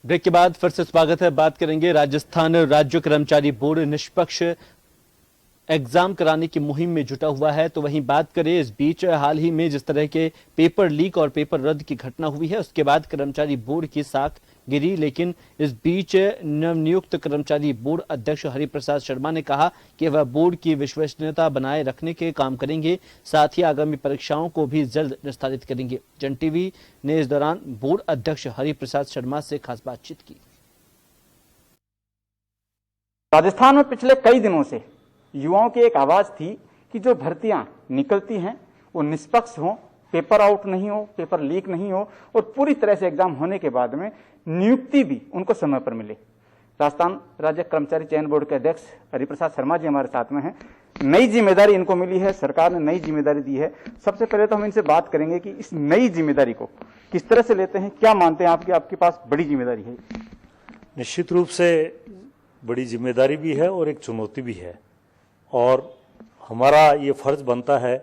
Break के बाद फिर से स्वागत है। बात करेंगे राजस्थान राज्य कर्मचारी बोर्ड निष्पक्ष एग्जाम कराने की मुहिम में जुटा हुआ है, तो वहीं बात करें इस बीच हाल ही में जिस तरह के पेपर लीक और पेपर रद्द की घटना हुई है, उसके बाद कर्मचारी बोर्ड की साख गिरी। लेकिन इस बीच नवनियुक्त कर्मचारी बोर्ड अध्यक्ष हरिप्रसाद शर्मा ने कहा कि वह बोर्ड की विश्वसनीयता बनाए रखने के काम करेंगे, साथ ही आगामी परीक्षाओं को भी जल्द निस्तारित करेंगे। जन टीवी ने इस दौरान बोर्ड अध्यक्ष हरिप्रसाद शर्मा से खास बातचीत की। राजस्थान में पिछले कई दिनों से युवाओं की एक आवाज थी कि जो भर्तियां निकलती हैं वो निष्पक्ष हों, पेपर आउट नहीं हो, पेपर लीक नहीं हो और पूरी तरह से एग्जाम होने के बाद में नियुक्ति भी उनको समय पर मिले। राजस्थान राज्य कर्मचारी चयन बोर्ड के अध्यक्ष हरिप्रसाद शर्मा जी हमारे साथ में हैं। नई जिम्मेदारी इनको मिली है, सरकार ने नई जिम्मेदारी दी है। सबसे पहले तो हम इनसे बात करेंगे कि इस नई जिम्मेदारी को किस तरह से लेते हैं, क्या मानते हैं आपकी आपके पास बड़ी जिम्मेदारी है? निश्चित रूप से बड़ी जिम्मेदारी भी है और एक चुनौती भी है, और हमारा ये फर्ज बनता है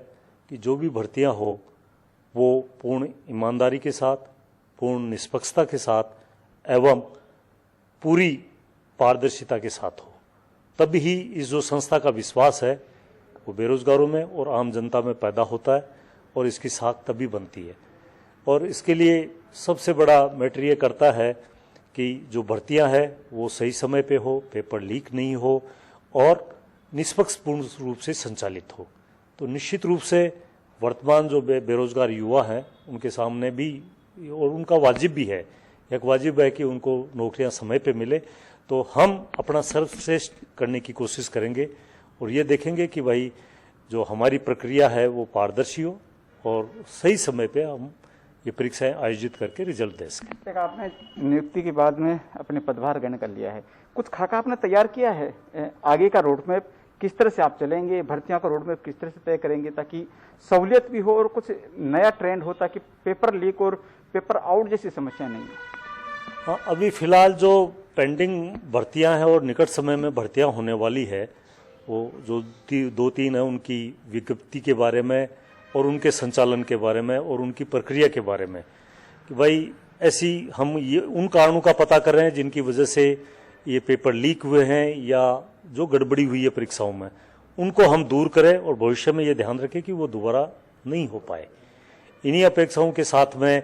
कि जो भी भर्तियां हो वो पूर्ण ईमानदारी के साथ, पूर्ण निष्पक्षता के साथ एवं पूरी पारदर्शिता के साथ हो। तब ही इस जो संस्था का विश्वास है वो बेरोजगारों में और आम जनता में पैदा होता है और इसकी साख तभी बनती है। और इसके लिए सबसे बड़ा मैटर ये करता है कि जो भर्तियां हैं वो सही समय पे हो, पेपर लीक नहीं हो और निष्पक्ष पूर्ण रूप से संचालित हो। तो निश्चित रूप से वर्तमान जो बेरोजगार युवा हैं उनके सामने भी, और उनका वाजिब भी है, एक वाजिब है कि उनको नौकरियां समय पे मिले। तो हम अपना सर्वश्रेष्ठ करने की कोशिश करेंगे और ये देखेंगे कि भाई जो हमारी प्रक्रिया है वो पारदर्शी हो और सही समय पे हम ये परीक्षाएं आयोजित करके रिजल्ट दे सकें। आपने नियुक्ति के बाद में अपने पदभार ग्रहण कर लिया है, कुछ खाका आपने तैयार किया है? आगे का रोड मैप किस तरह से आप चलेंगे, भर्तियों का रोड मैप किस तरह से तय करेंगे ताकि सहूलियत भी हो और कुछ नया ट्रेंड हो, ताकि पेपर लीक और पेपर आउट जैसी समस्या नहीं हो? हाँ, अभी फिलहाल जो पेंडिंग भर्तियां हैं और निकट समय में भर्तियां होने वाली है, वो जो 2-3 है उनकी विज्ञप्ति के बारे में और उनके संचालन के बारे में और उनकी प्रक्रिया के बारे में कि भाई ऐसी हम ये उन कारणों का पता कर रहे हैं जिनकी वजह से ये पेपर लीक हुए हैं या जो गड़बड़ी हुई है परीक्षाओं में, उनको हम दूर करें और भविष्य में ये ध्यान रखें कि वो दोबारा नहीं हो पाए। इन्हीं अपेक्षाओं के साथ में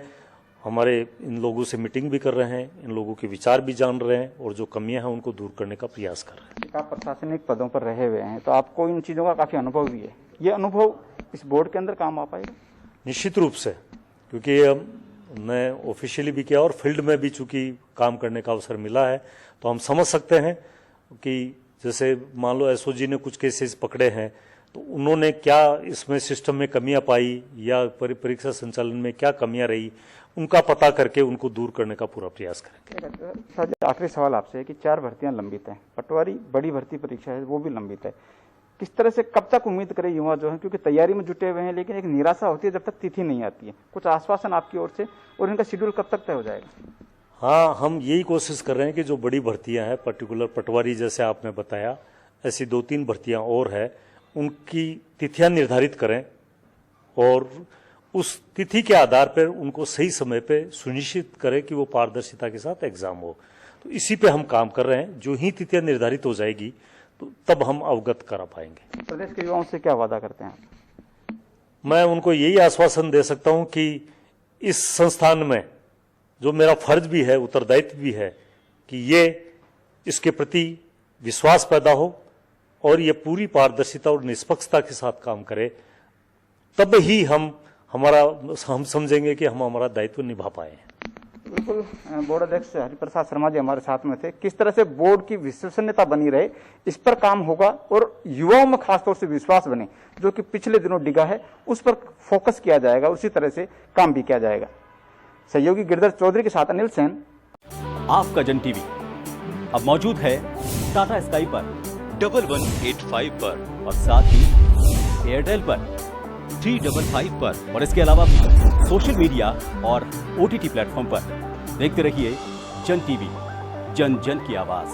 हमारे इन लोगों से मीटिंग भी कर रहे हैं, इन लोगों के विचार भी जान रहे हैं और जो कमियां हैं उनको दूर करने का प्रयास कर रहे हैं। आप प्रशासनिक पदों पर रहे हुए हैं तो आपको इन चीज़ों का काफ़ी अनुभव भी है, ये अनुभव इस बोर्ड के अंदर काम आ पाएगा? निश्चित रूप से, क्योंकि मैं ऑफिशियली भी किया और फील्ड में भी चूंकि काम करने का अवसर मिला है, तो हम समझ सकते हैं कि जैसे मान लो एसओजी ने कुछ केसेस पकड़े हैं तो उन्होंने क्या इसमें सिस्टम में कमियां पाई या परीक्षा संचालन में क्या कमियां रही, उनका पता करके उनको दूर करने का पूरा प्रयास करेंगे। आखिरी सवाल आपसे है कि 4 भर्तियां लंबित हैं, पटवारी बड़ी भर्ती परीक्षा है वो भी लंबित है, किस तरह से कब तक उम्मीद करें युवा जो है, क्योंकि तैयारी में जुटे हुए हैं लेकिन एक निराशा होती है जब तक तिथि नहीं आती है, कुछ आश्वासन आपकी ओर से और इनका शेड्यूल कब तक तय हो जाएगा? हाँ, हम यही कोशिश कर रहे हैं कि जो बड़ी भर्तियां हैं, पर्टिकुलर पटवारी जैसे आपने बताया, ऐसी 2-3 भर्तियां और है, उनकी तिथियां निर्धारित करें और उस तिथि के आधार पर उनको सही समय पे सुनिश्चित करें कि वो पारदर्शिता के साथ एग्जाम हो। तो इसी पे हम काम कर रहे हैं। जो ही तिथियां निर्धारित हो जाएगी तो तब हम अवगत करा पाएंगे। प्रदेश के युवाओं से क्या वादा करते हैं आप? मैं उनको यही आश्वासन दे सकता हूं कि इस संस्थान में जो मेरा फर्ज भी है, उत्तरदायित्व भी है कि ये इसके प्रति विश्वास पैदा हो और ये पूरी पारदर्शिता और निष्पक्षता के साथ काम करे, तब ही हम समझेंगे कि हम हमारा दायित्व निभा पाए हैं। बिल्कुल, बोर्ड अध्यक्ष हरिप्रसाद शर्मा जी हमारे साथ में थे। किस तरह से बोर्ड की विश्वसनीयता बनी रहे इस पर काम होगा और युवाओं में खासतौर से विश्वास बने जो कि पिछले दिनों डिगा है, उस पर फोकस किया जाएगा, उसी तरह से काम भी किया जाएगा। सहयोगी गिरधर चौधरी के साथ अनिल सेन। आपका जन टीवी अब मौजूद है टाटा स्काई पर 1185 पर और साथ ही एयरटेल पर 355 पर और इसके अलावा भी सोशल मीडिया और OTT प्लेटफॉर्म पर। देखते रहिए जन टीवी, जन जन की आवाज।